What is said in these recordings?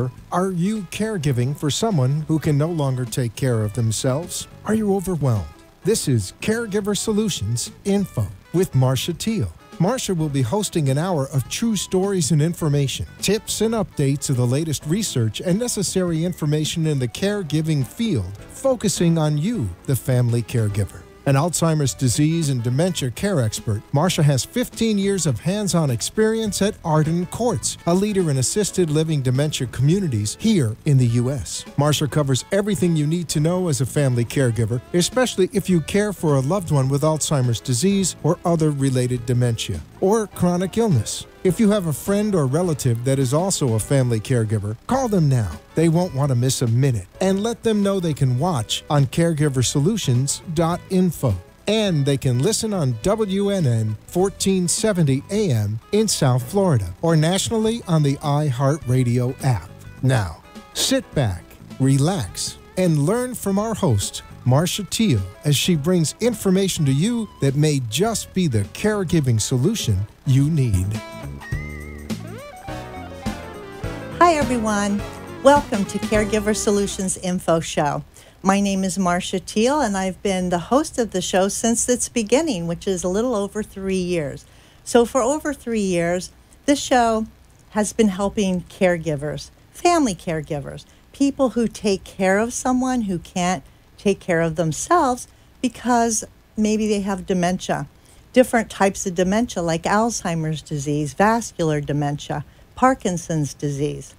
caregiver? Are you caregiving for someone who can no longer take care of themselves? Are you overwhelmed? This is Caregiver Solutions Info with Marcia Teal. Marcia will be hosting an hour of true stories and information, tips and updates of the latest research and necessary information in the caregiving field, focusing on you, the family caregiver. An Alzheimer's disease and dementia care expert, Marcia has 15 years of hands-on experience at Arden Courts, a leader in assisted living dementia communities here in the U.S. Marcia covers everything you need to know as a family caregiver, especially if you care for a loved one with Alzheimer's disease or other related dementia or chronic illness. If you have a friend or relative that is also a family caregiver, call them now. They won't want to miss a minute. And let them know they can watch on CareGiverSolutions.info. And they can listen on WNN 1470 AM in South Florida or nationally on the iHeartRadio app. Now, sit back, relax, and learn from our host, Marcia Teal, as she brings information to you that may just be the caregiving solution you need. Hi, everyone. Welcome to Caregiver Solutions Info Show. My name is Marcia Teal, and I've been the host of the show since its beginning, which is a little over 3 years. So for over 3 years, this show has been helping caregivers, family caregivers, people who take care of someone who can't take care of themselves because maybe they have dementia, different types of dementia like Alzheimer's disease, vascular dementia, Parkinson's disease.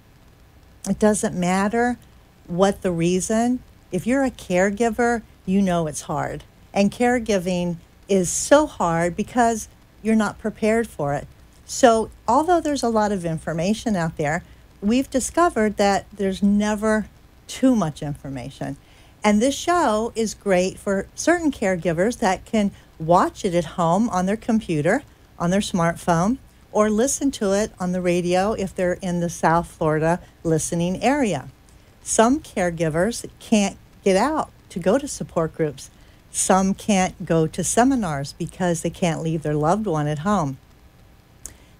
It doesn't matter what the reason. If you're a caregiver, you know it's hard. And caregiving is so hard because you're not prepared for it. So although there's a lot of information out there, we've discovered that there's never too much information. And this show is great for certain caregivers that can watch it at home on their computer, on their smartphone, or listen to it on the radio if they're in the South Florida listening area. Some caregivers can't get out to go to support groups. Some can't go to seminars because they can't leave their loved one at home.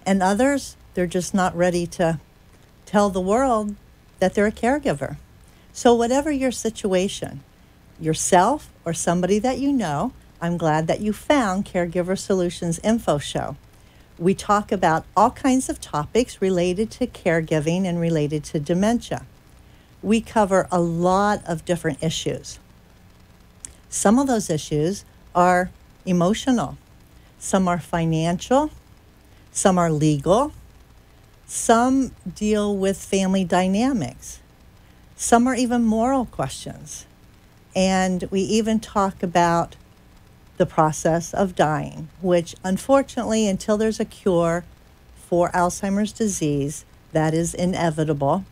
And others, they're just not ready to tell the world that they're a caregiver. So whatever your situation, yourself or somebody that you know, I'm glad that you found Caregiver Solutions Info Show. We talk about all kinds of topics related to caregiving and related to dementia. We cover a lot of different issues. Some of those issues are emotional. Some are financial. Some are legal. Some deal with family dynamics. Some are even moral questions. And we even talk about the process of dying, which unfortunately, until there's a cure for Alzheimer's disease, that is inevitable.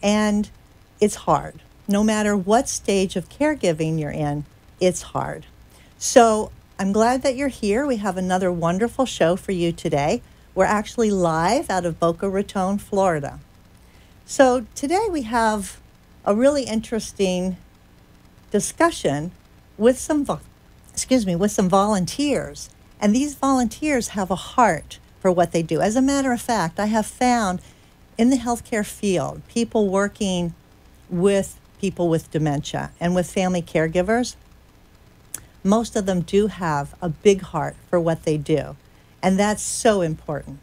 And it's hard. No matter what stage of caregiving you're in, it's hard. So I'm glad that you're here. We have another wonderful show for you today. We're actually live out of Boca Raton, Florida. So today we have a really interesting discussion with some volunteers. And these volunteers have a heart for what they do. As a matter of fact, I have found in the healthcare field, people working with people with dementia and with family caregivers, most of them do have a big heart for what they do. And that's so important.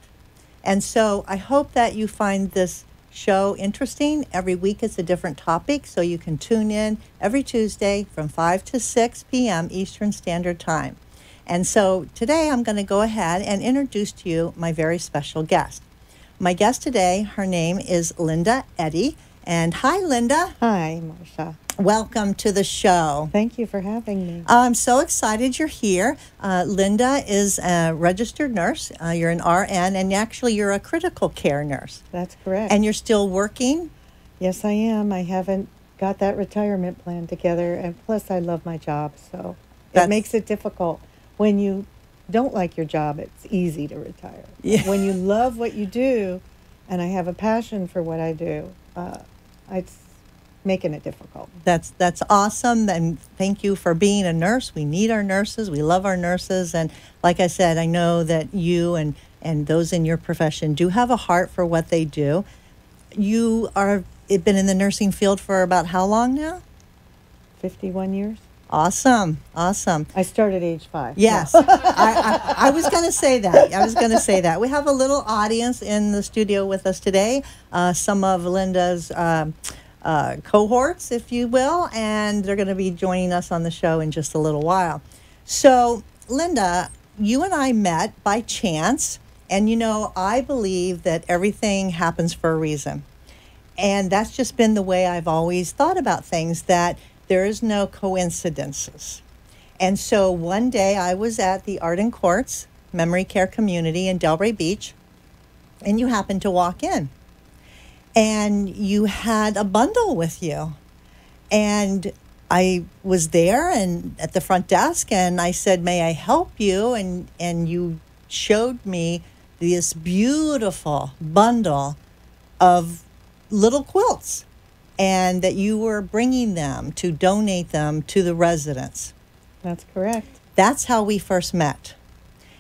And so I hope that you find this show interesting. Every week it's a different topic, so you can tune in every Tuesday from 5 to 6 p.m. Eastern Standard Time. And so today I'm going to go ahead and introduce to you my very special guest. My guest today, her name is Linda Eddy. And hi, Linda. Hi, Marcia. Welcome to the show. Thank you for having me. I'm so excited you're here. Linda is a registered nurse. You're an RN, and actually you're a critical care nurse. That's correct. And you're still working? Yes, I am. I haven't got that retirement plan together, and plus I love my job, so it makes it difficult. When you don't like your job, it's easy to retire. Yeah. When you love what you do, and I have a passion for what I do, it's making it difficult. That's awesome, and thank you for being a nurse. We need our nurses. We love our nurses, and like I said, I know that you and those in your profession do have a heart for what they do. You are been in the nursing field for about how long now? 51 years. Awesome. Awesome. I started age 5. Yes. I was going to say that. We have a little audience in the studio with us today, some of Linda's cohorts, if you will, and they're going to be joining us on the show in just a little while. So, Linda, you and I met by chance, and I believe that everything happens for a reason. And that's just been the way I've always thought about things, that there is no coincidences. And so one day I was at the Arden Courts Memory Care Community in Delray Beach, and you happened to walk in. And you had a bundle with you. And I was there and at the front desk, and I said, "May I help you?" And you showed me this beautiful bundle of little quilts, and that you were bringing them to donate them to the residents. That's correct. That's how we first met.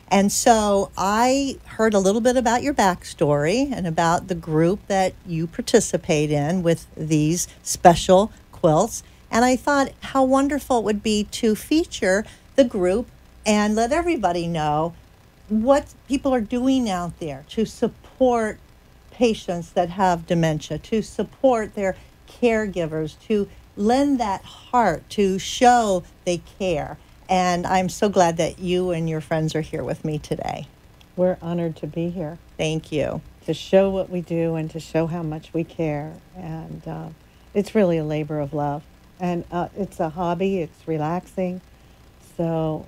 And so I heard a little bit about your backstory and about the group that you participate in with these special quilts. And I thought how wonderful it would be to feature the group and let everybody know what people are doing out there to support patients that have dementia, to support their caregivers, to lend that heart, to show they care. And I'm so glad that you and your friends are here with me today. We're honored to be here. Thank you. To show what we do and to show how much we care. And it's really a labor of love. And it's a hobby. It's relaxing. So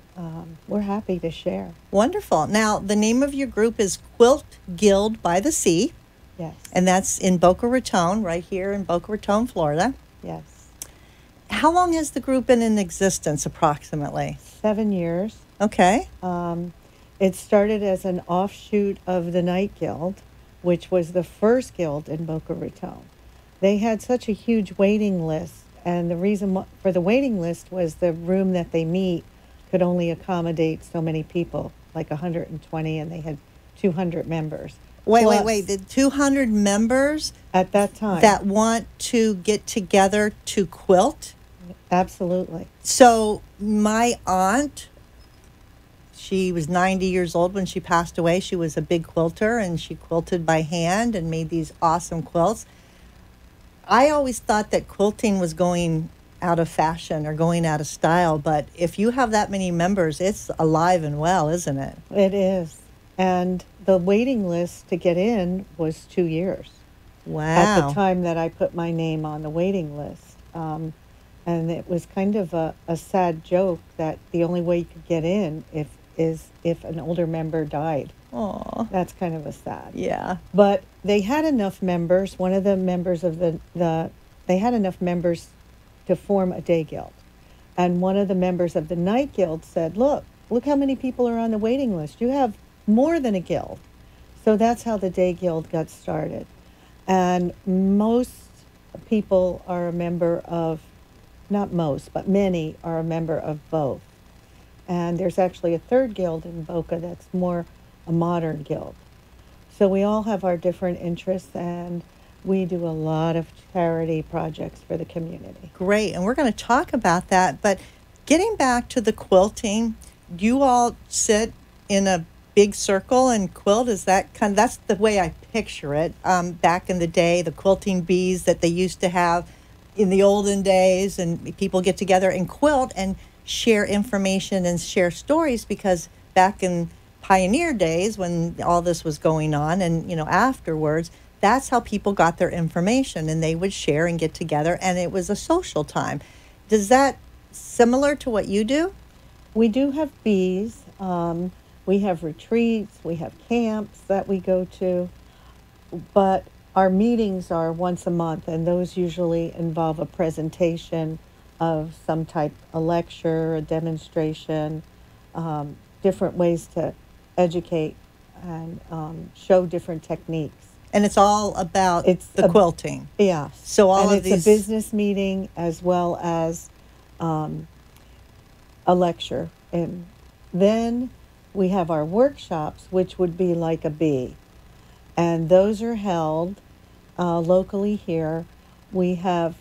we're happy to share. Wonderful. Now, the name of your group is Quilt Guild by the Sea. Yes. And that's in Boca Raton, right here in Boca Raton, Florida. Yes. How long has the group been in existence, approximately? 7 years. Okay. It started as an offshoot of the Night Guild, which was the first guild in Boca Raton. They had such a huge waiting list, and the reason for the waiting list was the room that they meet could only accommodate so many people, like 120, and they had 200 members. Wait. The 200 members at that time that want to get together to quilt? Absolutely. So my aunt, she was 90 years old when she passed away. She was a big quilter, and she quilted by hand and made these awesome quilts. I always thought that quilting was going out of fashion or going out of style, but if you have that many members, it's alive and well, isn't it? It is. And the waiting list to get in was 2 years. Wow. At the time that I put my name on the waiting list. And it was kind of a sad joke that the only way you could get in is if an older member died. Aw. That's kind of a sad. Yeah. But they had enough members. One of the members of they had enough members to form a day guild. And one of the members of the night guild said, look how many people are on the waiting list. You have more than a guild. So that's how the day guild got started. And most people are a member of, not most, but many are a member of both. And there's actually a third guild in Boca that's more a modern guild. So we all have our different interests, and we do a lot of charity projects for the community. Great, and we're going to talk about that. But getting back to the quilting, you all sit in a big circle and quilt. Is that that's the way I picture it. Back in the day, the quilting bees that they used to have in the olden days, and people get together and quilt and share information and share stories, because back in pioneer days when all this was going on and afterwards, that's how people got their information, and they would share and get together, and it was a social time. Does that similar to what you do? We do have bees. We have retreats, we have camps that we go to, but our meetings are once a month, and those usually involve a presentation of some type, a lecture, a demonstration, different ways to educate and show different techniques. And it's all about the quilting. Yeah. So it's a business meeting as well as a lecture. And then we have our workshops, which would be like a bee. And those are held locally here, We have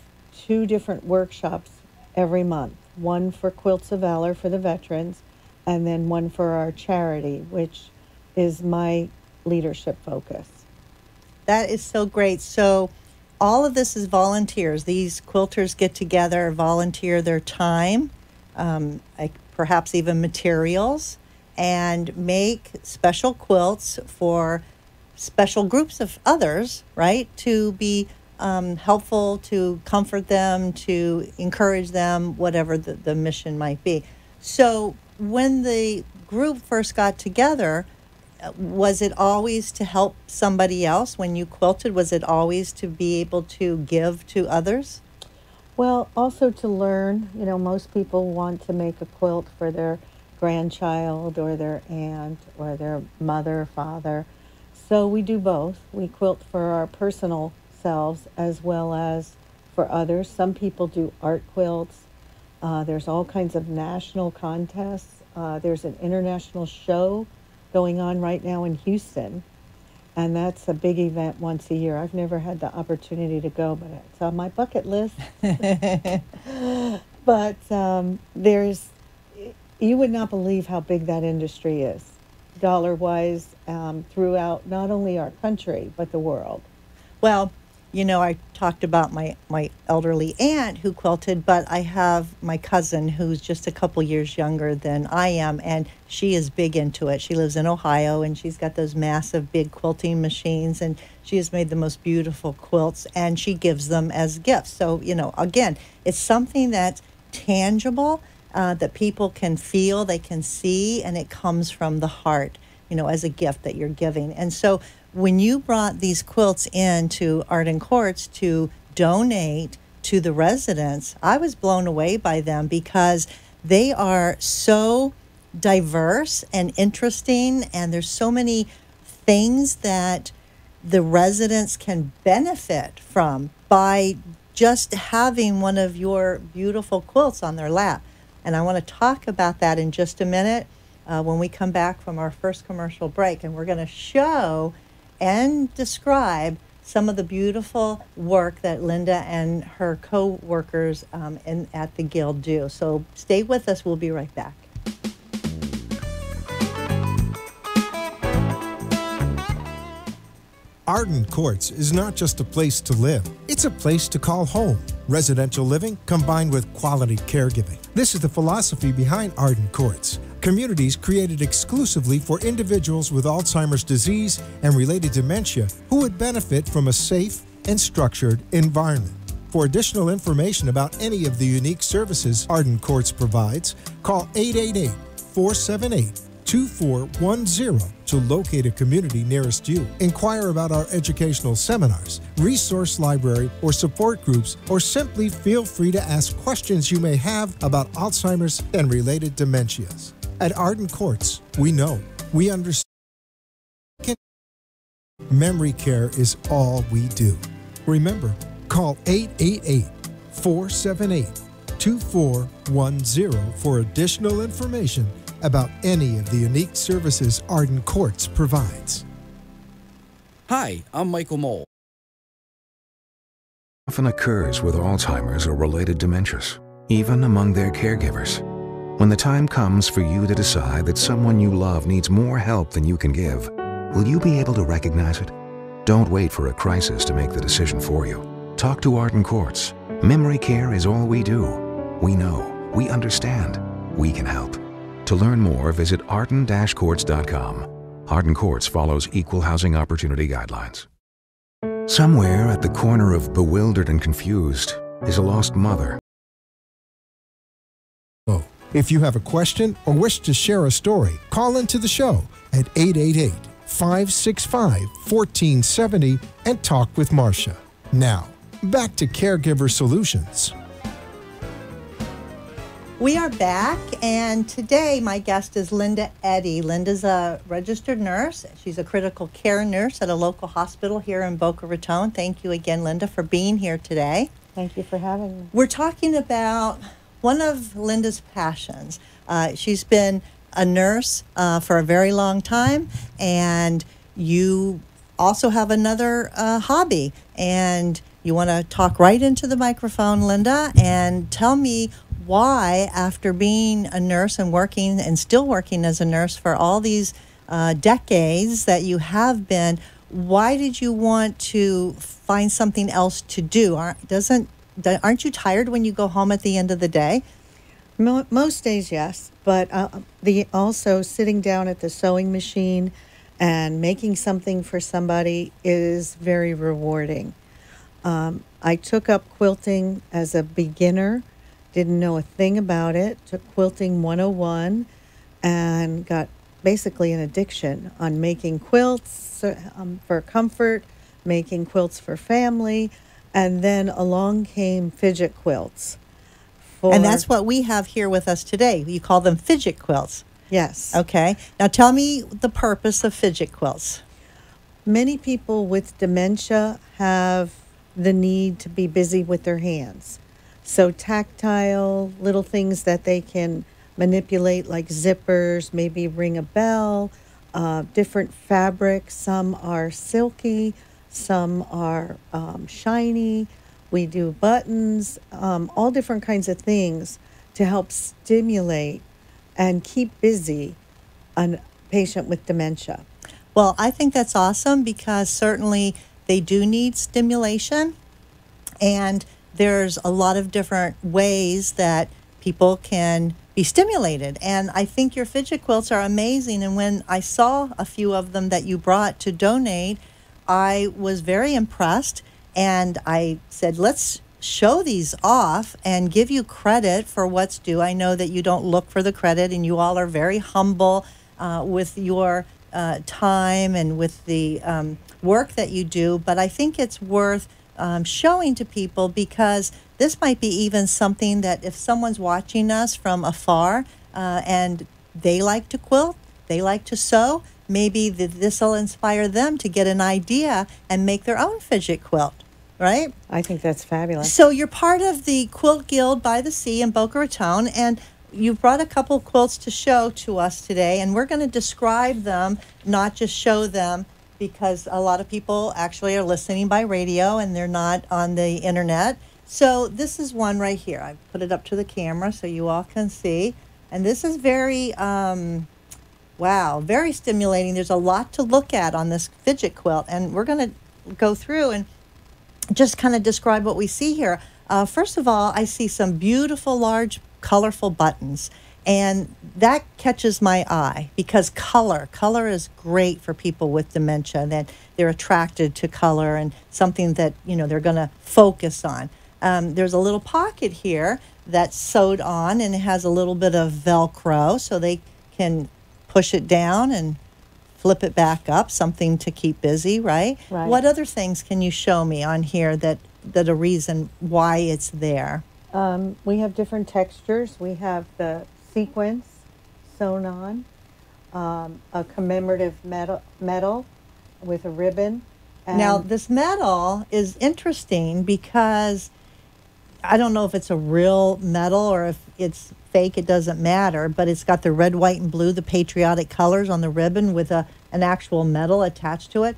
2 different workshops every month, one for Quilts of Valor for the veterans, and then one for our charity, which is my leadership focus. That is so great. So all of this is volunteers. These quilters get together, volunteer their time, perhaps even materials, and make special quilts for special groups of others, right, to be helpful, to comfort them, to encourage them, whatever the mission might be. So when the group first got together, was it always to help somebody else? When you quilted, was it always to be able to give to others? Well, also to learn. Most people want to make a quilt for their grandchild or their aunt or their mother or father. So we do both. We quilt for our personal selves as well as for others. Some people do art quilts. There's all kinds of national contests. There's an international show going on right now in Houston, and that's a big event once a year. I've never had the opportunity to go, but it's on my bucket list. But you would not believe how big that industry is, dollar-wise, throughout not only our country, but the world. Well, I talked about my elderly aunt who quilted, but I have my cousin who's just a couple years younger than I am, and she is big into it. She lives in Ohio, and she's got those massive big quilting machines, and she has made the most beautiful quilts, and she gives them as gifts. So, again, it's something that's tangible, that people can feel, they can see, and it comes from the heart, as a gift that you're giving. And so when you brought these quilts into Arden Courts to donate to the residents, I was blown away by them because they are so diverse and interesting, and there's so many things that the residents can benefit from by just having one of your beautiful quilts on their lap. And I want to talk about that in just a minute when we come back from our first commercial break, and we're going to show and describe some of the beautiful work that Linda and her co-workers at the Guild do. So stay with us. We'll be right back. Arden Courts is not just a place to live. It's a place to call home. Residential living combined with quality caregiving. This is the philosophy behind Arden Courts. Communities created exclusively for individuals with Alzheimer's disease and related dementia who would benefit from a safe and structured environment. For additional information about any of the unique services Arden Courts provides, call 888-478-2410 to locate a community nearest you. Inquire about our educational seminars, resource library, or support groups, or simply feel free to ask questions you may have about Alzheimer's and related dementias. At Arden Courts, we know, we understand. Memory care is all we do. Remember, call 888-478-2410 for additional information about any of the unique services Arden Courts provides. Hi, I'm Michael Mole. Often occurs with Alzheimer's or related dementias, even among their caregivers. When the time comes for you to decide that someone you love needs more help than you can give, will you be able to recognize it? Don't wait for a crisis to make the decision for you. Talk to Arden Courts. Memory care is all we do. We know, we understand, we can help. To learn more, visit arden-courts.com. Arden Courts follows equal housing opportunity guidelines. Somewhere at the corner of bewildered and confused is a lost mother. If you have a question or wish to share a story, call into the show at 888-565-1470 and talk with Marcia. Now, back to Caregiver Solutions. We are back, and today my guest is Linda Eddy. Linda's a registered nurse. She's a critical care nurse at a local hospital here in Boca Raton. Thank you again, Linda, for being here today. Thank you for having me. We're talking about one of Linda's passions. She's been a nurse for a very long time, and you also have another hobby, and You want to talk right into the microphone, Linda, and tell me why, after being a nurse and working and still working as a nurse for all these decades that you have been, why did you want to find something else to do? Aren't you tired when you go home at the end of the day? Most days, yes, but also sitting down at the sewing machine and making something for somebody is very rewarding. I took up quilting as a beginner, didn't know a thing about it, took Quilting 101 and got basically an addiction on making quilts for comfort, making quilts for family, and then along came fidget quilts. And that's what we have here with us today. You call them fidget quilts. Yes. Okay. Now tell me the purpose of fidget quilts. Many people with dementia have the need to be busy with their hands. So tactile, little things that they can manipulate like zippers, maybe ring a bell, different fabrics. Some are silky, some are shiny. We do buttons, all different kinds of things to help stimulate and keep busy a patient with dementia. Well, I think that's awesome because certainly they do need stimulation, and there's a lot of different ways that people can be stimulated. And I think your fidget quilts are amazing. And when I saw a few of them that you brought to donate, I was very impressed. And I said, let's show these off and give you credit for what's due. I know that you don't look for the credit, and you all are very humble with your time and with the work that you do. But I think it's worth showing to people, because this might be even something that if someone's watching us from afar and they like to quilt, they like to sew, maybe this will inspire them to get an idea and make their own fidget quilt, right? I think that's fabulous. So you're part of the Quilt Guild by the Sea in Boca Raton, and you've brought a couple of quilts to show to us today, and we're going to describe them, not just show them, because a lot of people actually are listening by radio and they're not on the internet. So this is one right here. I put it up to the camera so you all can see. And this is very, wow, very stimulating. There's a lot to look at on this fidget quilt, and we're going to go through and just kind of describe what we see here. First of all, I see some beautiful, large, colorful buttons. And that catches my eye because color is great for people with dementia, that they're attracted to color and something that, they're going to focus on. There's a little pocket here that's sewed on, and it has a little bit of Velcro so they can push it down and flip it back up, something to keep busy, right? Right. What other things can you show me on here that a reason why it's there? We have different textures. We have the sequence sewn on, a commemorative medal with a ribbon. And now, this medal is interesting because I don't know if it's a real medal or if it's fake. It doesn't matter, but it's got the red, white, and blue, the patriotic colors on the ribbon with an actual medal attached to it.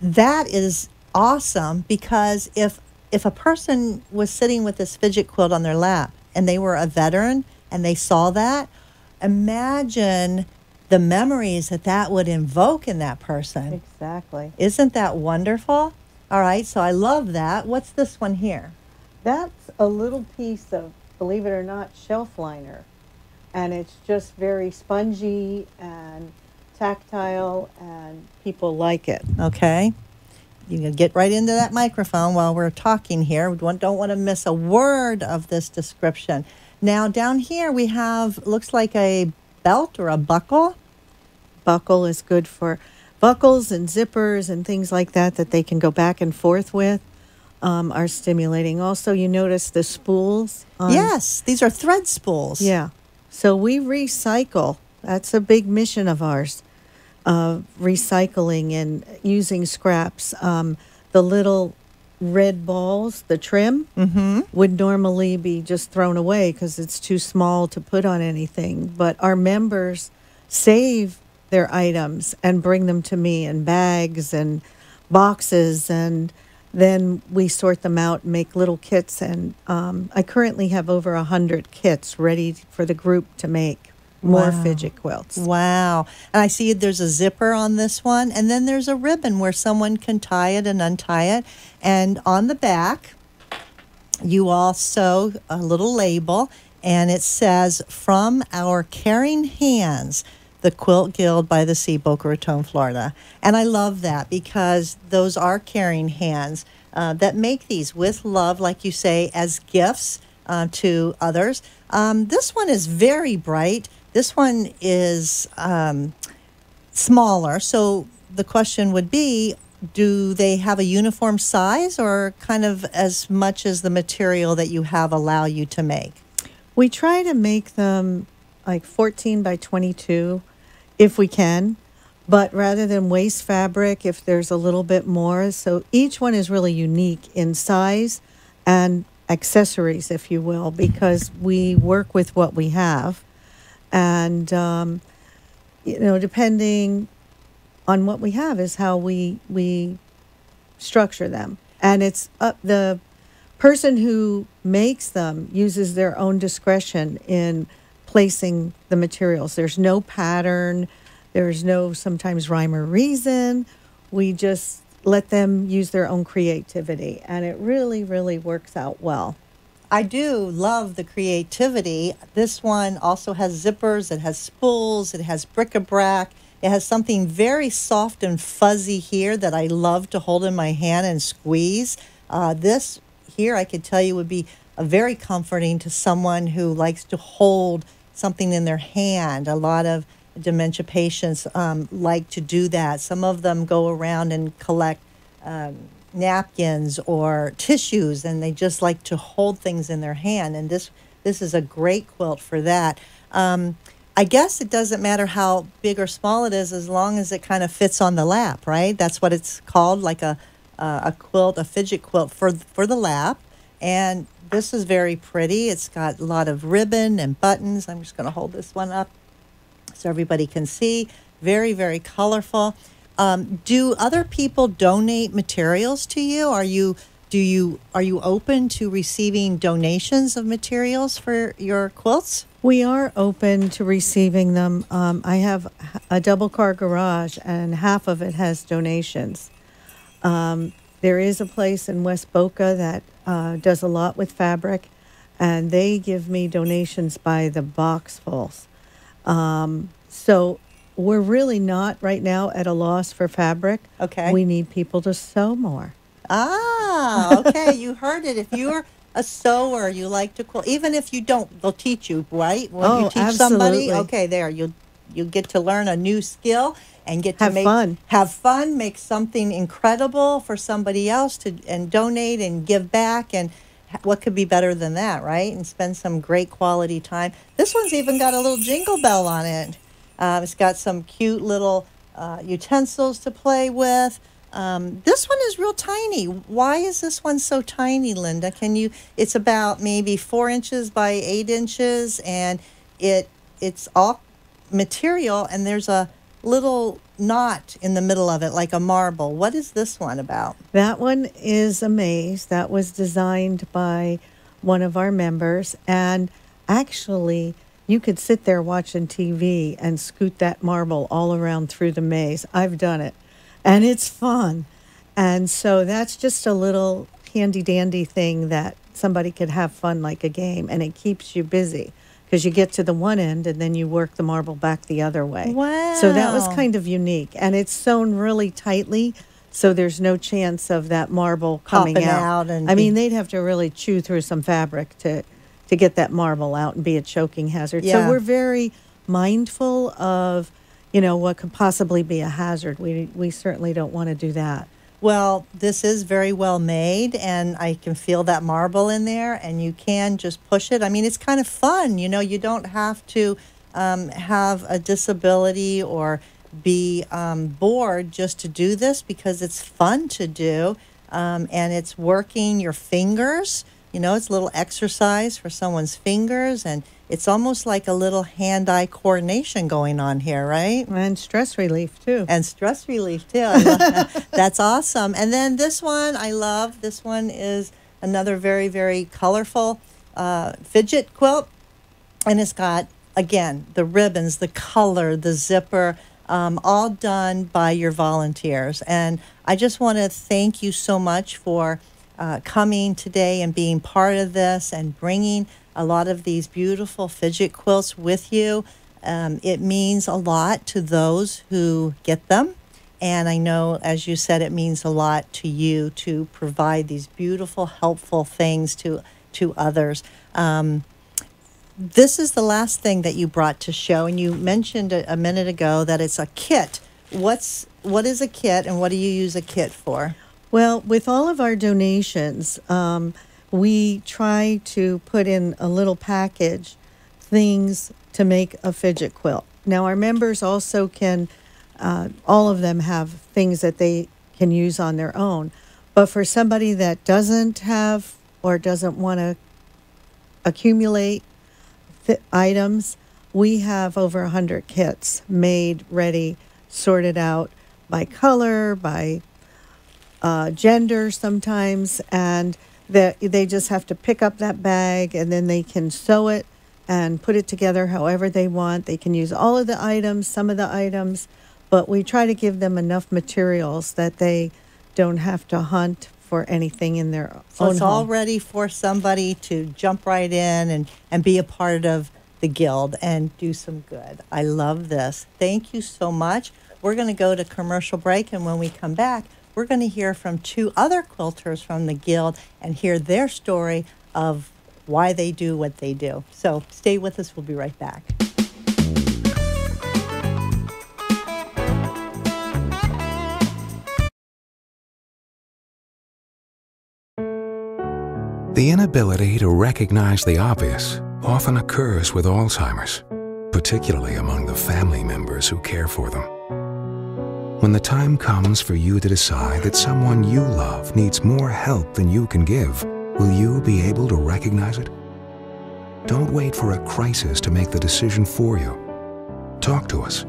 That is awesome because if a person was sitting with this fidget quilt on their lap and they were a veteran and they saw that, imagine the memories that would invoke in that person. Exactly. Isn't that wonderful? All right, so I love that. What's this one here? That's a little piece of, believe it or not, shelf liner. And it's just very spongy and tactile, and people like it. Okay. You can get right into that microphone while we're talking here. We don't want to miss a word of this description. Now, down here we have, looks like a belt or a buckle. Buckle is good for buckles and zippers and things like that they can go back and forth with, are stimulating. Also, you notice the spools. Yes, these are thread spools. Yeah. So we recycle. That's a big mission of ours. Recycling and using scraps. The little red balls, the trim, would normally be just thrown away because it's too small to put on anything. But our members save their items and bring them to me in bags and boxes, and then we sort them out and make little kits. And I currently have over 100 kits ready for the group to make more fidget quilts. Wow. And I see there's a zipper on this one, and then there's a ribbon where someone can tie it and untie it. And on the back, you also a little label, and it says, "From our caring hands, the Quilt Guild by the Sea, Boca Raton, Florida." And I love that because those are caring hands that make these with love, like you say, as gifts to others. This one is very bright. This one is smaller. So the question would be, do they have a uniform size or kind of as much as the material that you have allow you to make? We try to make them like 14 by 22 if we can, but rather than waste fabric, if there's a little bit more. So each one is really unique in size and accessories, if you will, because we work with what we have. And, depending on what we have is how we structure them. And it's the person who makes them uses their own discretion in placing the materials. There's no pattern. There's no sometimes rhyme or reason. We just let them use their own creativity. And it really, really works out well. I do love the creativity. This one also has zippers, it has spools, it has bric-a-brac. It has something very soft and fuzzy here that I love to hold in my hand and squeeze. This here, I could tell you, would be very comforting to someone who likes to hold something in their hand. A lot of dementia patients like to do that. Some of them go around and collect napkins or tissues, and they just like to hold things in their hand. And this is a great quilt for that. I guess it doesn't matter how big or small it is as long as it kind of fits on the lap, right? That's what it's called, like a quilt, a fidget quilt for the lap. And this is very pretty. It's got a lot of ribbon and buttons. I'm just going to hold this one up so everybody can see. Very, very colorful. Do other people donate materials to you? Are you open to receiving donations of materials for your quilts? We are open to receiving them. I have a double car garage, and half of it has donations. There is a place in West Boca that does a lot with fabric, and they give me donations by the boxfuls. So we're really not right now at a loss for fabric. Okay. We need people to sew more. Ah, okay. You heard it. If you're a sewer, you like to quilt. Even if you don't, they'll teach you, right? When you teach somebody, okay, there you get to learn a new skill and get to have fun, make something incredible for somebody else and donate and give back. And what could be better than that, right? And spend some great quality time. This one's even got a little jingle bell on it. It's got some cute little utensils to play with. This one is real tiny. Why is this one so tiny, Linda? It's about maybe 4 inches by 8 inches, and it's all material, and there's a little knot in the middle of it, like a marble. What is this one about? That one is a maze that was designed by one of our members, and actually you could sit there watching TV and scoot that marble all around through the maze. I've done it, and it's fun. And so that's just a little handy-dandy thing that somebody could have fun like a game, and it keeps you busy because you get to the one end and then you work the marble back the other way. Wow. So that was kind of unique, and it's sewn really tightly, so there's no chance of that marble coming out. They'd have to really chew through some fabric to get that marble out and be a choking hazard. Yeah. So we're very mindful of, what could possibly be a hazard. We certainly don't want to do that. Well, this is very well made, and I can feel that marble in there, and you can just push it. I mean, it's kind of fun. You don't have to have a disability or be bored just to do this because it's fun to do, and it's working your fingers. You know, it's a little exercise for someone's fingers, and it's almost like a little hand-eye coordination going on here, right? And stress relief, too. And stress relief, too. I love that. That's awesome. And then this one, I love. This one is another very, very colorful fidget quilt. And it's got, again, the ribbons, the color, the zipper, all done by your volunteers. And I just want to thank you so much for coming today and being part of this and bringing a lot of these beautiful fidget quilts with you. It means a lot to those who get them. And I know, as you said, it means a lot to you to provide these beautiful, helpful things to others. This is the last thing that you brought to show, and you mentioned a minute ago that it's a kit. What is a kit, and what do you use a kit for? Well, with all of our donations, we try to put in a little package things to make a fidget quilt. Now, our members also can, all of them have things that they can use on their own. But for somebody that doesn't have or doesn't want to accumulate items, we have over 100 kits made, ready, sorted out by color, by gender sometimes, and they just have to pick up that bag and then they can sew it and put it together however they want. They can use all of the items, some of the items, but we try to give them enough materials that they don't have to hunt for anything in their So own it's home. all ready for somebody to jump right in and be a part of the guild and do some good. I love this. Thank you so much. We're going to go to commercial break, and when we come back, we're going to hear from two other quilters from the guild and hear their story of why they do what they do. So stay with us. We'll be right back. The inability to recognize the obvious often occurs with Alzheimer's, particularly among the family members who care for them. When the time comes for you to decide that someone you love needs more help than you can give, will you be able to recognize it? Don't wait for a crisis to make the decision for you. Talk to us.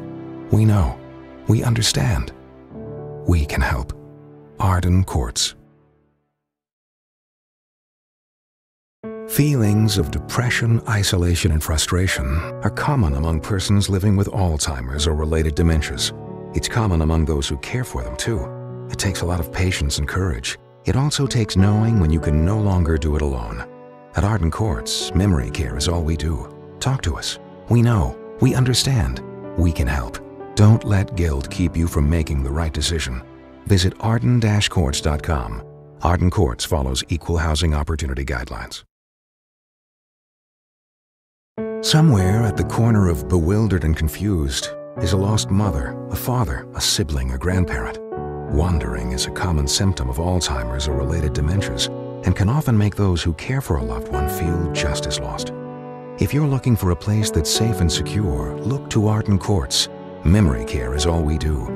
We know. We understand. We can help. Arden Courts. Feelings of depression, isolation, and frustration are common among persons living with Alzheimer's or related dementias. It's common among those who care for them, too. It takes a lot of patience and courage. It also takes knowing when you can no longer do it alone. At Arden Courts, memory care is all we do. Talk to us. We know. We understand. We can help. Don't let guilt keep you from making the right decision. Visit arden-courts.com. Arden Courts follows equal housing opportunity guidelines. Somewhere at the corner of bewildered and confused is a lost mother, a father, a sibling, a grandparent. Wandering is a common symptom of Alzheimer's or related dementias and can often make those who care for a loved one feel just as lost. If you're looking for a place that's safe and secure, look to Arden Courts. Memory care is all we do.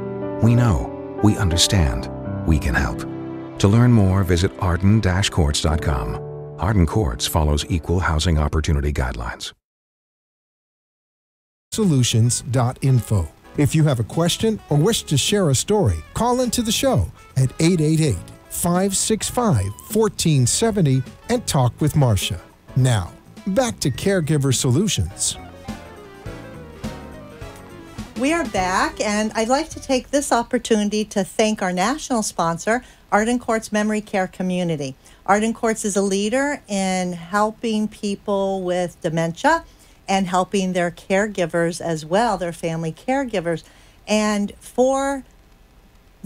We know. We understand. We can help. To learn more, visit arden-courts.com. Arden Courts follows equal housing opportunity guidelines. Solutions.info. If you have a question or wish to share a story, call into the show at 888-565-1470 and talk with Marcia. Now, back to Caregiver Solutions. We are back, and I'd like to take this opportunity to thank our national sponsor, Arden Courts Memory Care Community. Arden Courts is a leader in helping people with dementia and helping their caregivers as well, their family caregivers. And for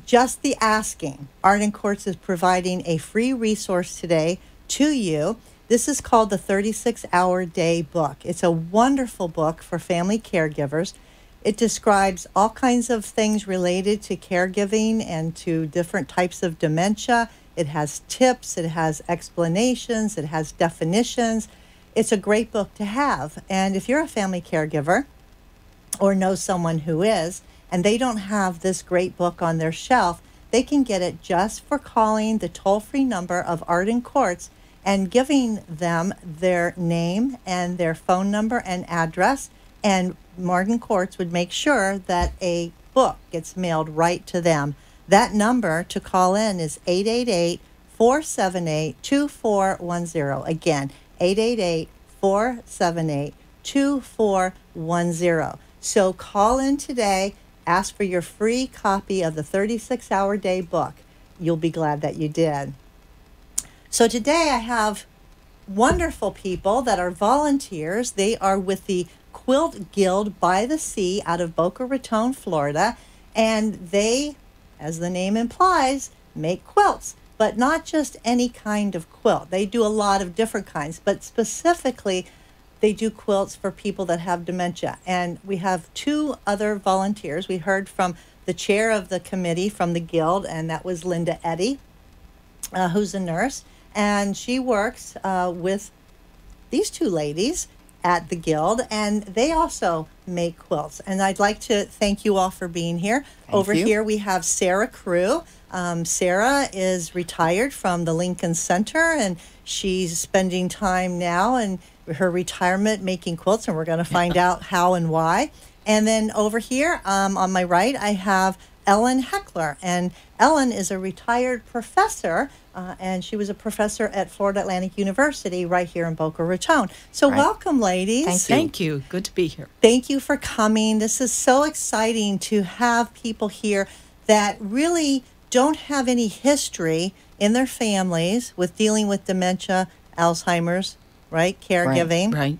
just the asking, Arden Courts is providing a free resource today to you. This is called the 36-Hour Day book. It's a wonderful book for family caregivers. It describes all kinds of things related to caregiving and to different types of dementia. It has tips, it has explanations, it has definitions. It's a great book to have. And if you're a family caregiver or know someone who is, and they don't have this great book on their shelf, they can get it just for calling the toll-free number of Arden Courts and giving them their name and their phone number and address. And Morgan Courts would make sure that a book gets mailed right to them. That number to call in is 888-478-2410. Again, 888-478-2410. So call in today, ask for your free copy of the 36-Hour Day book. You'll be glad that you did. So today I have wonderful people that are volunteers. They are with the Quilt Guild by the Sea out of Boca Raton, Florida, and they, as the name implies, make quilts, but not just any kind of quilt. They do a lot of different kinds, but specifically they do quilts for people that have dementia. And we have two other volunteers. We heard from the chair of the committee from the Guild, and that was Linda Eddy, who's a nurse. And she works with these two ladies at the Guild, and they also make quilts. And I'd like to thank you all for being here. Over here we have Sarah Crew. Sarah is retired from the Lincoln Center, and she's spending time now in her retirement making quilts, and we're going to find out how and why. And then over here on my right, I have Ellen Heckler. And Ellen is a retired professor, and she was a professor at Florida Atlantic University right here in Boca Raton. So welcome, ladies. Thank you. Good to be here. Thank you for coming. This is so exciting to have people here that really don't have any history in their families with dealing with dementia, Alzheimer's, right? Caregiving. Right.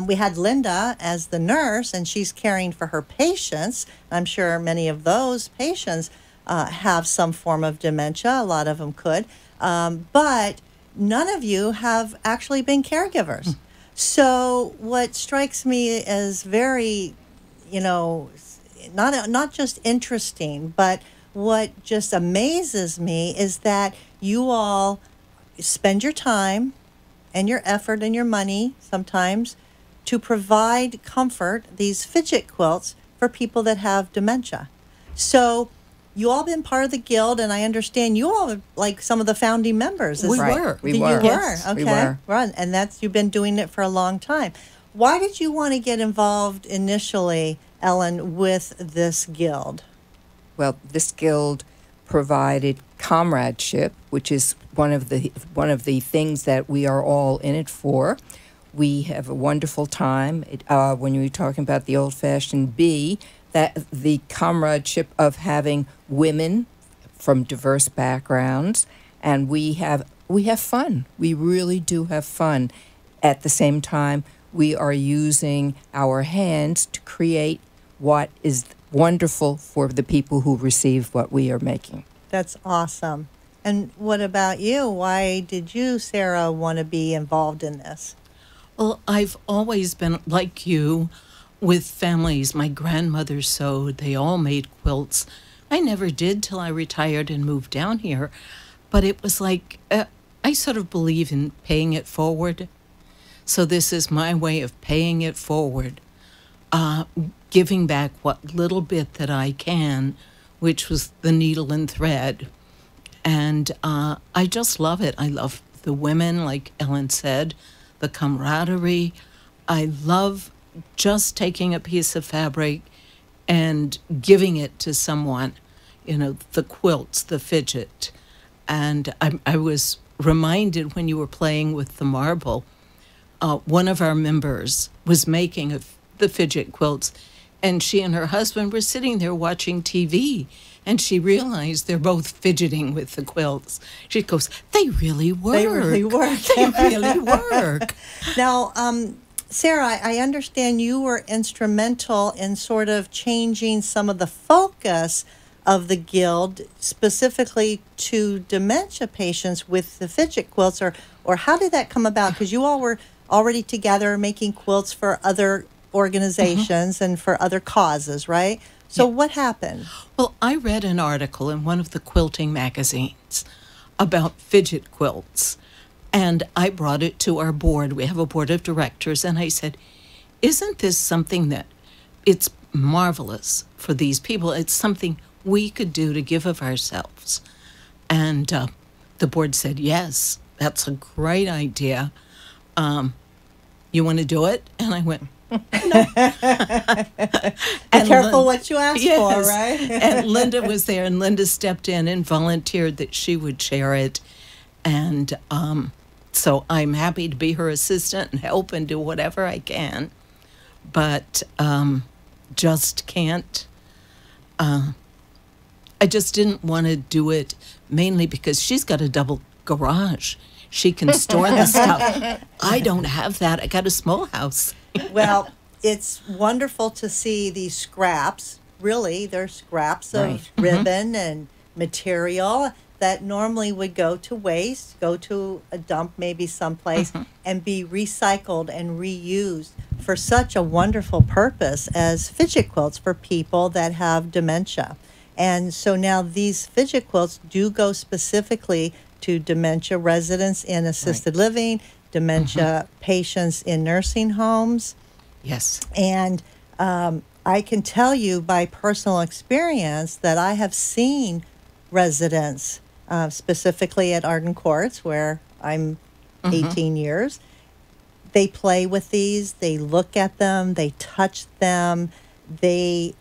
We had Linda as the nurse, and she's caring for her patients. I'm sure many of those patients have some form of dementia. A lot of them could. But none of you have actually been caregivers. So what strikes me as very, not just interesting, but what just amazes me is that you all spend your time and your effort and your money sometimes to provide comfort, these fidget quilts, for people that have dementia. So you all been part of the Guild, and I understand you all are like some of the founding members. We were. You were? Okay. We were. Right. And you've been doing it for a long time. Why did you want to get involved initially, Ellen, with this Guild? Well, this Guild provided comradeship, which is one of the things that we are all in it for. We have a wonderful time. When you were talking about the old-fashioned bee, that the comradeship of having women from diverse backgrounds, and we have fun. We really do have fun. At the same time, we are using our hands to create what is wonderful for the people who receive what we are making. That's awesome. And what about you? Why did you, Sarah, want to be involved in this? Well, I've always been like you with families. My grandmother sewed. They all made quilts. I never did till I retired and moved down here. But it was like, I sort of believe in paying it forward. So this is my way of paying it forward. Giving back what little bit that I can, which was the needle and thread. And I just love it. I love the women, like Ellen said, the camaraderie. I love just taking a piece of fabric and giving it to someone, the quilts, the fidget. And I was reminded when you were playing with the marble, one of our members was making the fidget quilts, and she and her husband were sitting there watching TV, and she realized they're both fidgeting with the quilts. She goes, they really work. They really work. They really work. Now, Sarah, I understand you were instrumental in sort of changing some of the focus of the Guild, specifically to dementia patients with the fidget quilts, or how did that come about? Because you all were already together making quilts for other organizations and for other causes, right? So what happened? Well, I read an article in one of the quilting magazines about fidget quilts, and I brought it to our board. We have a board of directors, and I said, isn't this something that it's marvelous for these people? It's something we could do to give of ourselves. And the board said yes, that's a great idea. You want to do it? And I went, Be careful what you ask for, right? And Linda was there, and Linda stepped in and volunteered that she would share it. And so I'm happy to be her assistant and help and do whatever I can. But just can't. I just didn't want to do it mainly because she's got a double garage. She can store the stuff. I don't have that. I got a small house. Well, it's wonderful to see these scraps. Really, they're scraps of ribbon and material that normally would go to waste, go to a dump maybe someplace, and be recycled and reused for such a wonderful purpose as fidget quilts for people that have dementia. And so now these fidget quilts do go specifically to dementia residents in assisted living, dementia patients in nursing homes. Yes. And I can tell you by personal experience that I have seen residents, specifically at Arden Courts, where I'm 18 years, they play with these, they look at them, they touch them, they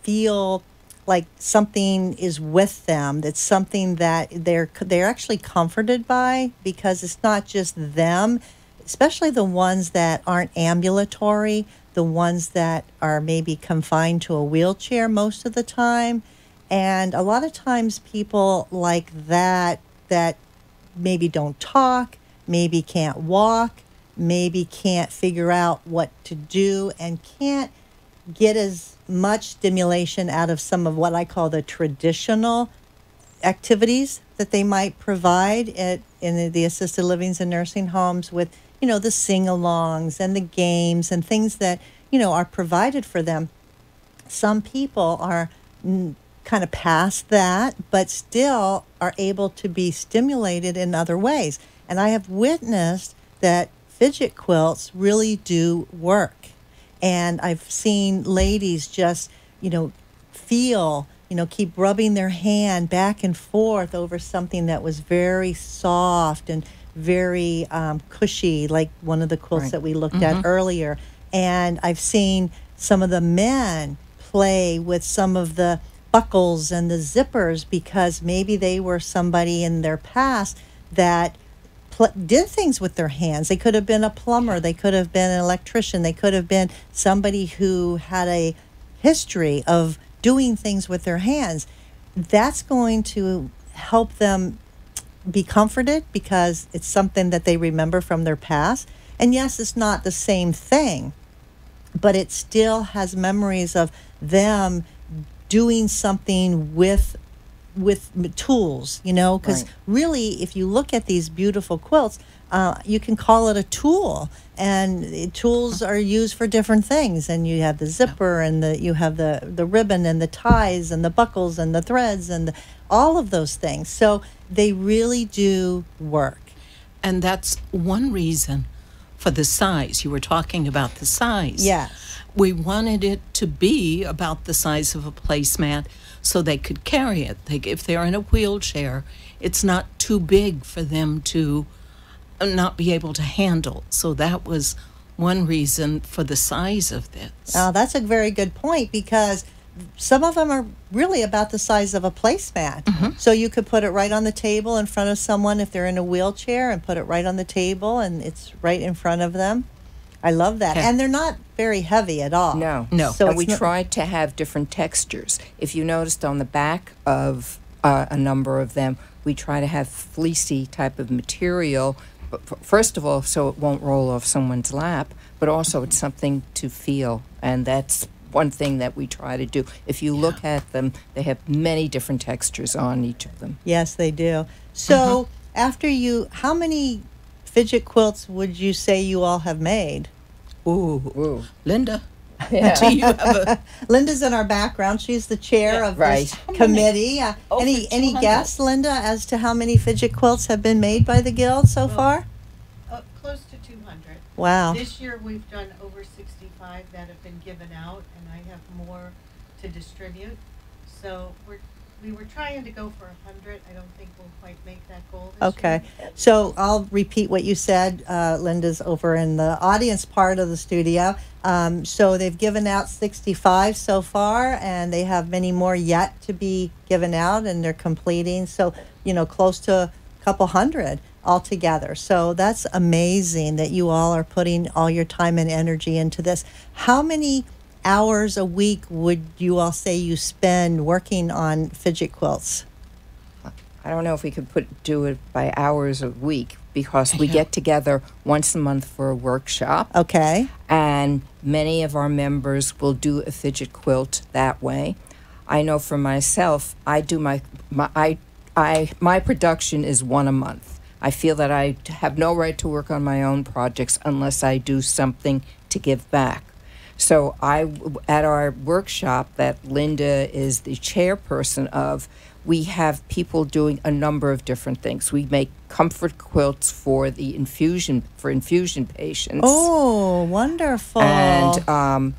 feel like something is with them. That's something that they're actually comforted by, because it's not just them, especially the ones that aren't ambulatory, the ones that are maybe confined to a wheelchair most of the time. And a lot of times people like that maybe don't talk, maybe can't walk, maybe can't figure out what to do, and can't get as much stimulation out of some of what I call the traditional activities that they might provide in the assisted livings and nursing homes with, the sing-alongs and the games and things that, are provided for them. Some people are kind of past that, but still are able to be stimulated in other ways. And I have witnessed that fidget quilts really do work. And I've seen ladies just, feel, keep rubbing their hand back and forth over something that was very soft and very cushy, like one of the quilts that we looked at earlier. And I've seen some of the men play with some of the buckles and the zippers, because maybe they were somebody in their past that did things with their hands. They could have been a plumber. They could have been an electrician. They could have been somebody who had a history of doing things with their hands. That's going to help them be comforted, because it's something that they remember from their past. And yes, it's not the same thing, but it still has memories of them doing something with tools, because really, if you look at these beautiful quilts, you can call it a tool, and tools are used for different things. And you have the zipper, and you have the ribbon, and the ties, and the buckles, and the threads, and all of those things. So they really do work. And that's one reason for the size. You were talking about the size. Yes. We wanted it to be about the size of a placemat so they could carry it. If they're in a wheelchair, it's not too big for them to not be able to handle. So that was one reason for the size of this. Oh, that's a very good point, because some of them are really about the size of a placemat. So you could put it right on the table in front of someone if they're in a wheelchair, and put it right on the table, and it's right in front of them. I love that. Okay. And they're not very heavy at all. No. So and we tried to have different textures. If you noticed on the back of a number of them, we try to have fleecy type of material, first of all, so it won't roll off someone's lap, but also it's something to feel. And that's one thing that we try to do. If you look at them, they have many different textures on each of them. Yes, they do. So how many fidget quilts would you say you all have made? Ooh. Linda. Do you have Linda's in our background. She's the chair of this committee. Any guess, Linda, as to how many fidget quilts have been made by the Guild so far? Close to 200. Wow. This year we've done over 65 that have been given out, and I have more to distribute. So we're We were trying to go for 100. I don't think we'll quite make that goal this Okay. year. So I'll repeat what you said. Linda's over in the audience part of the studio. So they've given out 65 so far, and they have many more yet to be given out, and they're completing. So, close to a couple hundred altogether. So that's amazing that you all are putting all your time and energy into this. How many hours a week would you all say you spend working on fidget quilts? I don't know if we could do it by hours a week because we get together once a month for a workshop. Okay. And many of our members will do a fidget quilt that way. I know for myself, I do my production is one a month. I feel that I have no right to work on my own projects unless I do something to give back. So at our workshop that Linda is the chairperson of, we have people doing a number of different things. We make comfort quilts for the infusion patients. Oh, wonderful. And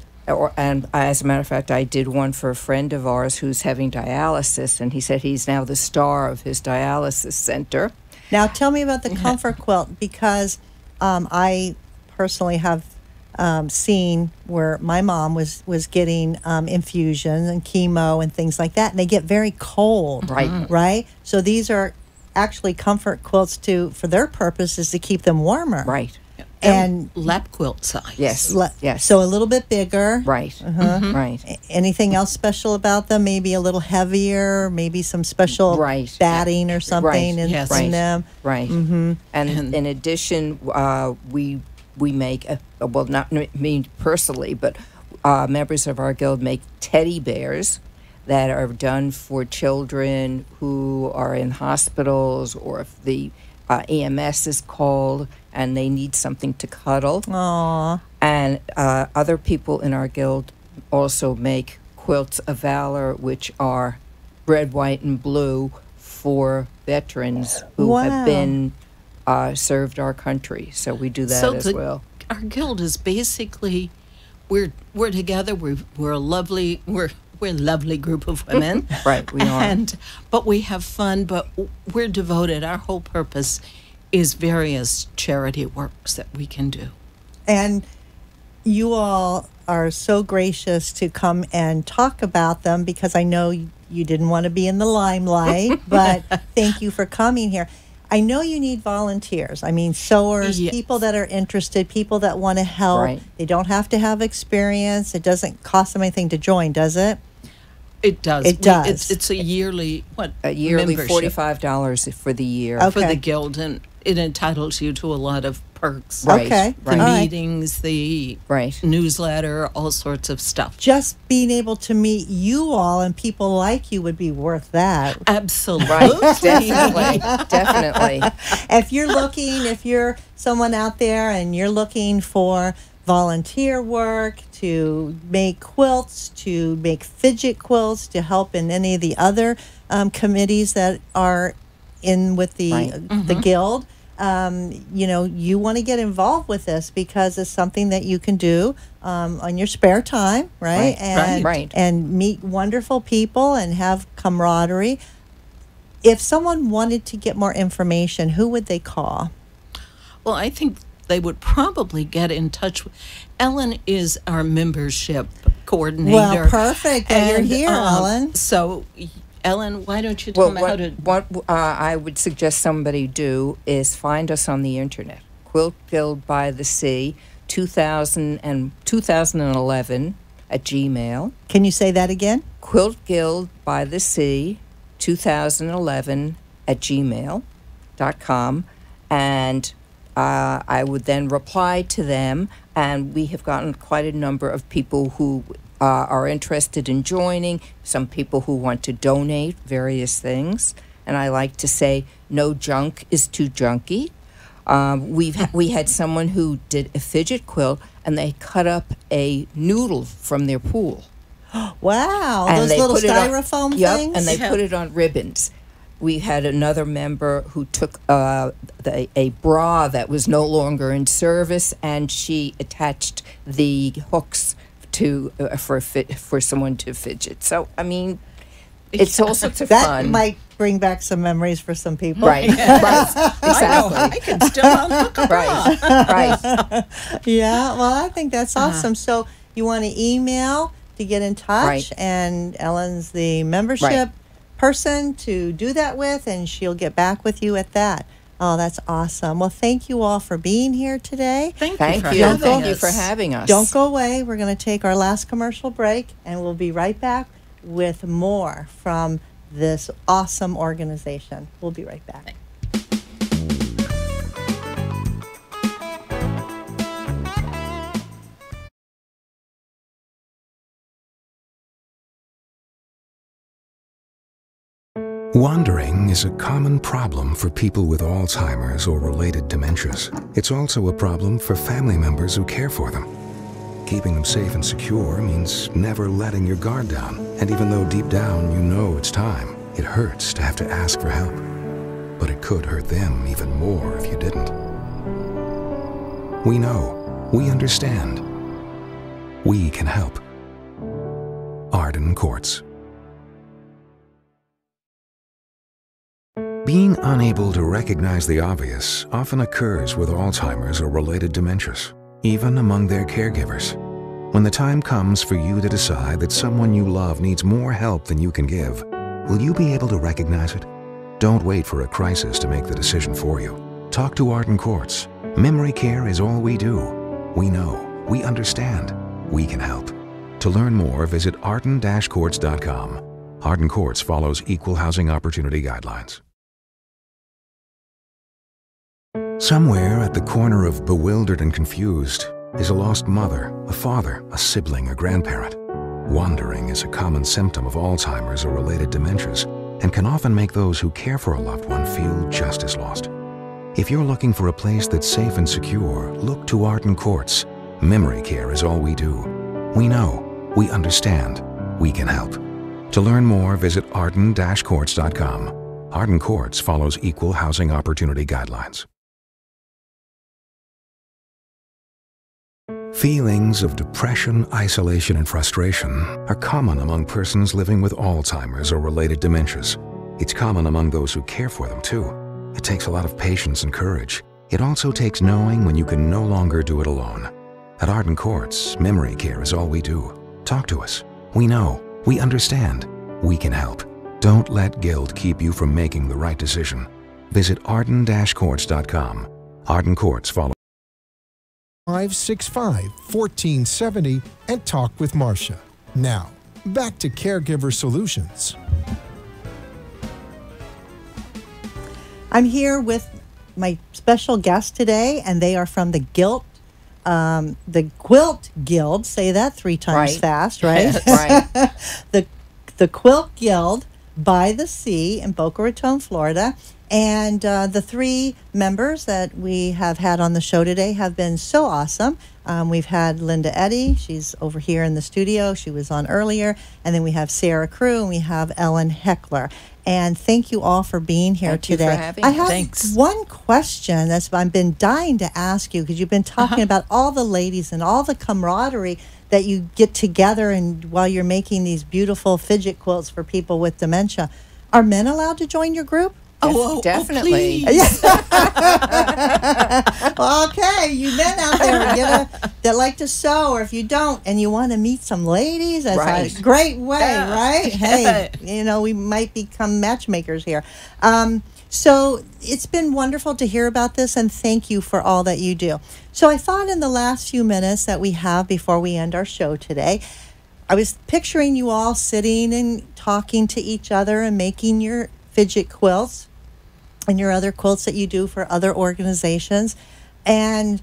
as a matter of fact, I did one for a friend of ours who's having dialysis, and he said he's now the star of his dialysis center. Now, tell me about the comfort quilt, because I personally have seen where my mom was getting infusion and chemo and things like that, and they get very cold. Right. So these are actually comfort quilts for their purpose is to keep them warmer. Right. And lap quilt size. Yes. Yes. So a little bit bigger. Right. Right. Anything else special about them? Maybe a little heavier, maybe some special batting or something in them. Right. Mm-hmm. And in addition, we make, well, not me personally, but members of our guild make teddy bears that are done for children who are in hospitals, or if the EMS is called and they need something to cuddle. Aww. And other people in our guild also make quilts of valor, which are red, white, and blue for veterans who have been served our country. So we do that as well. Our guild is basically, we're together. We're a lovely group of women. Right, we are. But we have fun. But we're devoted. Our whole purpose is various charity works that we can do. And you all are so gracious to come and talk about them, because I know you didn't want to be in the limelight, but thank you for coming here. I know you need volunteers. I mean, sewers, people that are interested, people that want to help. Right. They don't have to have experience. It doesn't cost them anything to join, does it? It does. It does. It's a yearly membership. $45 for the year. For the guild, and it entitles you to a lot of perks. Right. Okay. The meetings, the right. newsletter, all sorts of stuff. Just being able to meet you all and people like you would be worth that. Absolutely. Right. Definitely. If you're someone out there and you're looking for volunteer work, to make quilts, to make fidget quilts, to help in any of the other committees that are in with the guild, you want to get involved with this, because it's something that you can do on your spare time, right? And meet wonderful people and have camaraderie. If someone wanted to get more information, who would they call? Well, I think they would probably get in touch with Ellen. Is our membership coordinator. Well, perfect that you're here, Ellen. So, Ellen, why don't you tell me how to... What I would suggest somebody do is find us on the internet. Quilt Guild by the Sea, 2011 at Gmail. Can you say that again? Quilt Guild by the Sea, 2011 at gmail.com. And I would then reply to them, and we have gotten quite a number of people who are interested in joining, some people who want to donate various things. And I like to say, no junk is too junky. We had someone who did a fidget quilt, and they cut up a noodle from their pool. Wow, and those little styrofoam things? Yep, and they put it on ribbons. We had another member who took a bra that was no longer in service, and she attached the hooks to for someone to fidget. So, I mean, It's also to That fun. might bring back some memories for some people. Right. Right. Exactly. I can still unhook a bra. Right. Right. Yeah, well, I think that's awesome. So you want to email to get in touch, Right. and Ellen's the membership Right. person to do that with, and she'll get back with you at that. Oh, that's awesome. Well, thank you all for being here today. Thank Thank you. you. For Thank having you for us. having us. Don't go away. We're going to take our last commercial break, and we'll be right back with more from this awesome organization. We'll be right back. Wandering is a common problem for people with Alzheimer's or related dementias. It's also a problem for family members who care for them. Keeping them safe and secure means never letting your guard down. And even though deep down you know it's time, it hurts to have to ask for help. But it could hurt them even more if you didn't. We know. We understand. We can help. Arden Courts. Being unable to recognize the obvious often occurs with Alzheimer's or related dementias, even among their caregivers. When the time comes for you to decide that someone you love needs more help than you can give, will you be able to recognize it? Don't wait for a crisis to make the decision for you. Talk to Arden Courts. Memory care is all we do. We know. We understand. We can help. To learn more, visit arden-courts.com. Arden Courts follows equal housing opportunity guidelines. Somewhere at the corner of bewildered and confused is a lost mother, a father, a sibling, a grandparent. Wandering is a common symptom of Alzheimer's or related dementias and can often make those who care for a loved one feel just as lost. If you're looking for a place that's safe and secure, look to Arden Courts. Memory care is all we do. We know. We understand. We can help. To learn more, visit arden-courts.com. Arden Courts follows equal housing opportunity guidelines. Feelings of depression, isolation, and frustration are common among persons living with Alzheimer's or related dementias. It's common among those who care for them, too. It takes a lot of patience and courage. It also takes knowing when you can no longer do it alone. At Arden Courts, memory care is all we do. Talk to us. We know. We understand. We can help. Don't let guilt keep you from making the right decision. Visit arden-courts.com. Arden Courts follow 565-1470 and talk with Marcia. Now, back to Caregiver Solutions. I'm here with my special guest today, and they are from the Quilt Guild. Say that 3 times Right. fast, right? Right. the Quilt Guild by the Sea in Boca Raton, Florida. And the 3 members that we have had on the show today have been so awesome. We've had Linda Eddy. She's over here in the studio. She was on earlier. And then we have Sarah Crew, and we have Ellen Heckler. And thank you all for being here Thank you today. for having I us. have Thanks. one question that's I've been dying to ask you, because you've been talking about all the ladies and all the camaraderie that you get together and while you're making these beautiful fidget quilts for people with dementia. Are men allowed to join your group? Definitely. please. Okay, you men out there that like to sew, or if you don't and you want to meet some ladies, that's Right. a great way, Yeah. right? Hey, we might become matchmakers here. So it's been wonderful to hear about this, and thank you for all that you do. So I thought in the last few minutes that we have before we end our show today, I was picturing you all sitting and talking to each other and making your fidget quilts and your other quilts that you do for other organizations. And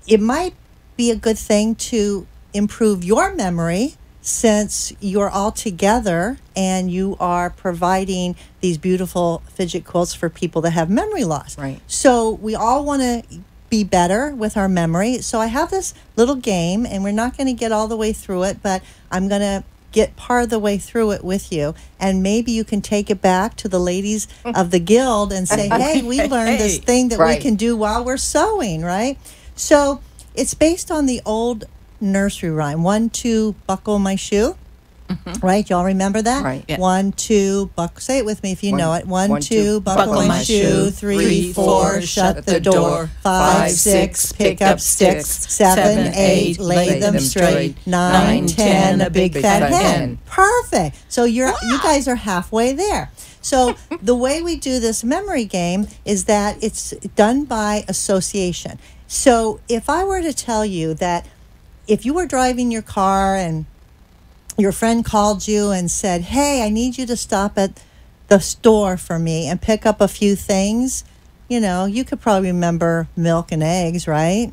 it might be a good thing to improve your memory, since you're all together and you are providing these beautiful fidget quilts for people that have memory loss. Right. So we all want to be better with our memory. So I have this little game, and we're not going to get all the way through it, but I'm going to get part of the way through it with you, and maybe you can take it back to the ladies of the guild and say, hey, we learned this thing that we Right. can do while we're sewing, right? So it's based on the old nursery rhyme, 1, 2, buckle my shoe. Right? Y'all remember that? Right. Yeah. 1, 2, say it with me if you know it. 1, 2, buckle buckle my my shoe. shoe. 3, 4, shut the door. 5, 6, pick up sticks. 7, 8, lay them straight. 9, 10, a big fat hen. Perfect. So you guys are halfway there. So the way we do this memory game is that it's done by association. So if I were to tell you that if you were driving your car and your friend called you and said, hey, I need you to stop at the store for me and pick up a few things, you could probably remember milk and eggs, right?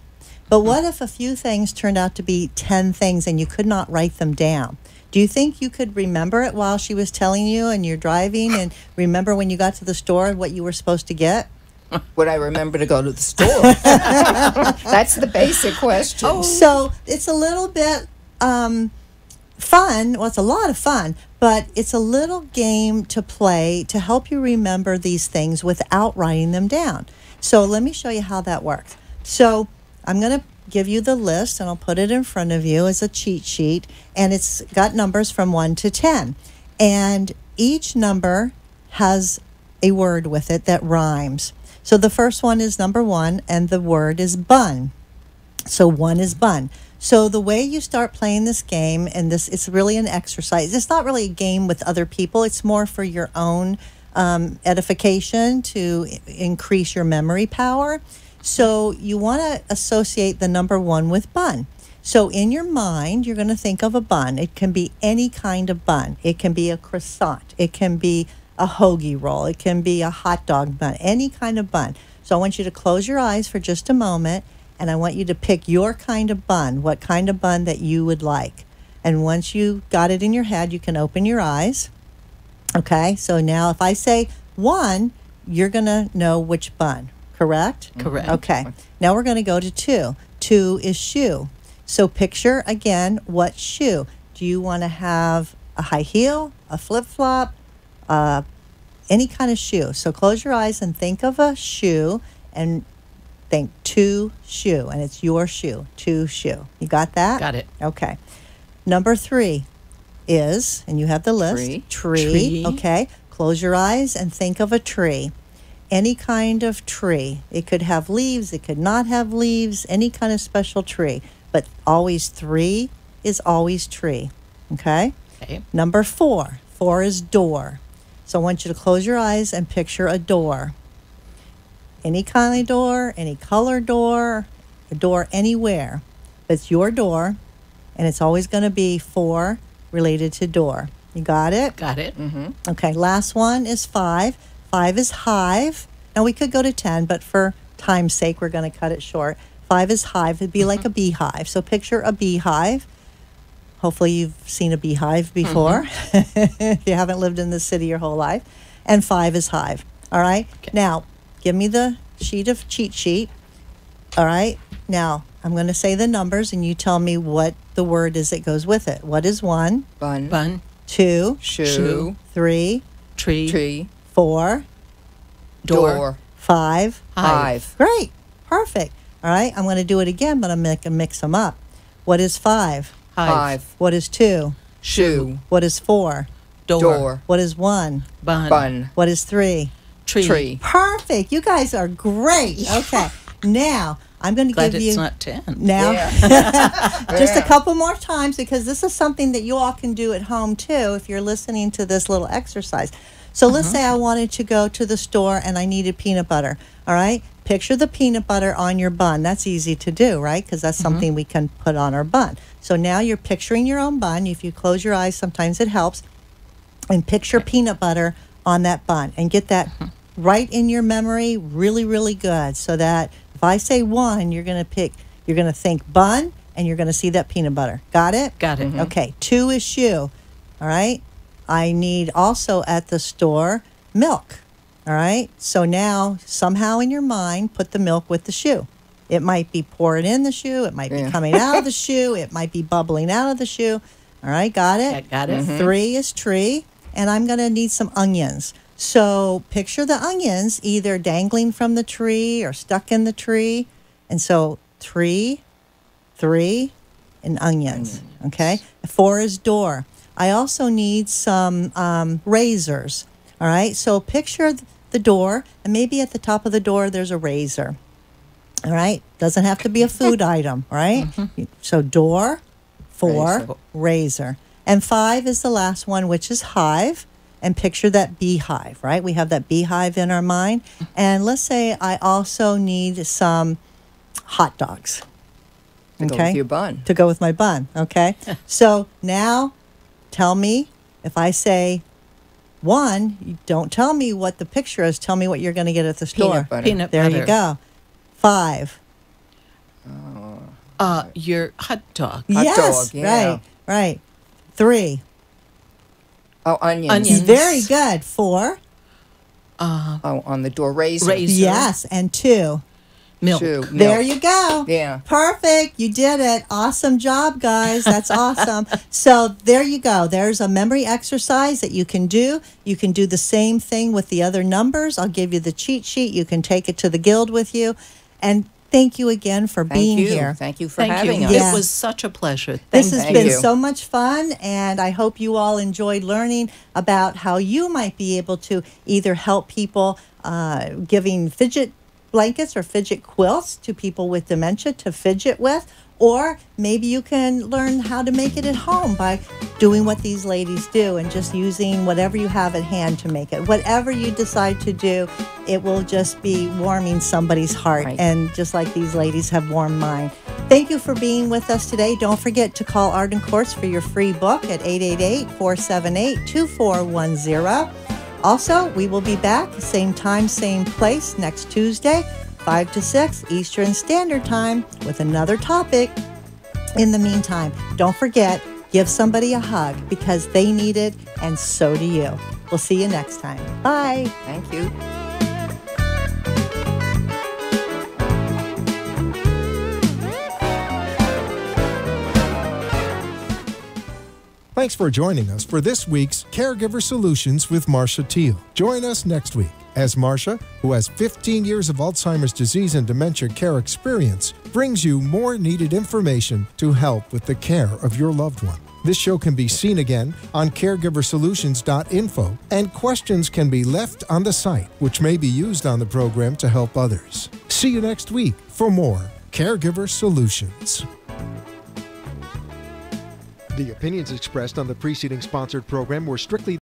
But what if a few things turned out to be 10 things and you could not write them down? Do you think you could remember it while she was telling you and you're driving and remember when you got to the store what you were supposed to get? Would I remember to go to the store? That's the basic question. So it's a little bit fun. Well, it's a lot of fun, but it's a little game to play to help you remember these things without writing them down. So let me show you how that works. So I'm going to give you the list, and I'll put it in front of you as a cheat sheet, and it's got numbers from 1 to 10. And each number has a word with it that rhymes. So the first one is number 1, and the word is bun. So 1 is bun. So the way you start playing this game, and it's really an exercise. It's not really a game with other people. It's more for your own edification to increase your memory power. So you want to associate the number 1 with bun. So in your mind, you're going to think of a bun. It can be any kind of bun. It can be a croissant. It can be a hoagie roll. It can be a hot dog bun, any kind of bun. So I want you to close your eyes for just a moment, and I want you to pick your kind of bun, what kind of bun that you would like. And once you got it in your head, you can open your eyes. Okay, so now if I say 1, you're going to know which bun, correct? Correct. Okay, now we're going to go to 2. 2 is shoe. So picture, again, what shoe. Do you want to have a high heel, a flip-flop, any kind of shoe? So close your eyes and think of a shoe and think 2 shoe, and it's your shoe, 2 shoe. You got that? Got it. Okay. Number 3 is, and you have the list, tree. Okay. Close your eyes and think of a tree. Any kind of tree. It could have leaves, it could not have leaves, any kind of special tree. But always 3 is always tree. Okay? Okay. Number 4. 4 is door. So I want you to close your eyes and picture a door. Any kind of door, any color door, a door anywhere. But it's your door, and it's always going to be 4 related to door. You got it? Got it. Mm-hmm. Okay, last one is 5. 5 is hive. Now we could go to 10, but for time's sake, we're going to cut it short. 5 is hive. It'd be like a beehive. So picture a beehive. Hopefully you've seen a beehive before, if you haven't lived in the city your whole life. And 5 is hive. All right? Okay. Now, give me the cheat sheet. All right? Now, I'm going to say the numbers, and you tell me what the word is that goes with it. What is 1? Bun. Bun. 2? Shoe. 3? Tree. 4? Door. 5? Hive. Great. Perfect. All right? I'm going to do it again, but I'm going to mix them up. What is 5? Hive. What is 2? Shoe. What is 4? Door. What is 1? Bun. Bun. What is 3? Tree. Perfect. You guys are great. Okay. Now, I'm going to Glad give you... it's not 10. Now, Yeah. just a couple more times, because this is something that you all can do at home, too, if you're listening to this little exercise. So let's say I wanted to go to the store and I needed peanut butter. All right? Picture the peanut butter on your bun. That's easy to do, right? Because that's something we can put on our bun. So now you're picturing your own bun. If you close your eyes, sometimes it helps. And picture peanut butter on that bun. And get that right in your memory really, really good. So that if I say 1, you're going to think bun, and you're going to see that peanut butter. Got it? Got it. Okay. 2 is shoe. All right? I need also at the store milk. All right? So now, somehow in your mind, put the milk with the shoe. It might be pouring in the shoe. It might be coming out of the shoe. It might be bubbling out of the shoe. All right? Got it? I got it. 3 is tree. And I'm going to need some onions. So picture the onions either dangling from the tree or stuck in the tree. And so 3, and onions. Okay? 4 is door. I also need some razors. All right, so picture the door, and maybe at the top of the door there's a razor. All right, doesn't have to be a food item, right? So door, 4, razor. And 5 is the last one, which is hive. And picture that beehive, right? We have that beehive in our mind. And let's say I also need some hot dogs. To go with your bun. To go with my bun, okay? So now tell me, if I say 1, you don't tell me what the picture is. Tell me what you're going to get at the store. Peanut butter. Peanut There butter. you go. 5. Your hot dog. Yes, dog, yeah. right. 3. Oh, onions. Onions. Very good. 4. Oh, on the door, razor. Razor. Yes, and 2. Milk. 2. There Milk. you go. Yeah. Perfect. You did it. Awesome job, guys. That's awesome. So there you go. There's a memory exercise that you can do. You can do the same thing with the other numbers. I'll give you the cheat sheet. You can take it to the guild with you. And thank you again for being here. Thank you for Thank having you. us. Yeah. It was such a pleasure. This has Thank been you. so much fun, and I hope you all enjoyed learning about how you might be able to either help people giving fidget blankets or fidget quilts to people with dementia to fidget with, or maybe you can learn how to make it at home by doing what these ladies do and just using whatever you have at hand to make it. Whatever you decide to do, it will just be warming somebody's heart, Right. and just like these ladies have warmed mine. Thank you for being with us today. Don't forget to call Arden Courts for your free book at 888-478-2410. Also, we will be back same time, same place next Tuesday, 5 to 6 Eastern Standard Time with another topic. In the meantime, don't forget, give somebody a hug because they need it and so do you. We'll see you next time. Bye. Thank you. Thanks for joining us for this week's Caregiver Solutions with Marcia Teal. Join us next week as Marcia, who has 15 years of Alzheimer's disease and dementia care experience, brings you more needed information to help with the care of your loved one. This show can be seen again on CareGiverSolutions.info, and questions can be left on the site, which may be used on the program to help others. See you next week for more Caregiver Solutions. The opinions expressed on the preceding sponsored program were strictly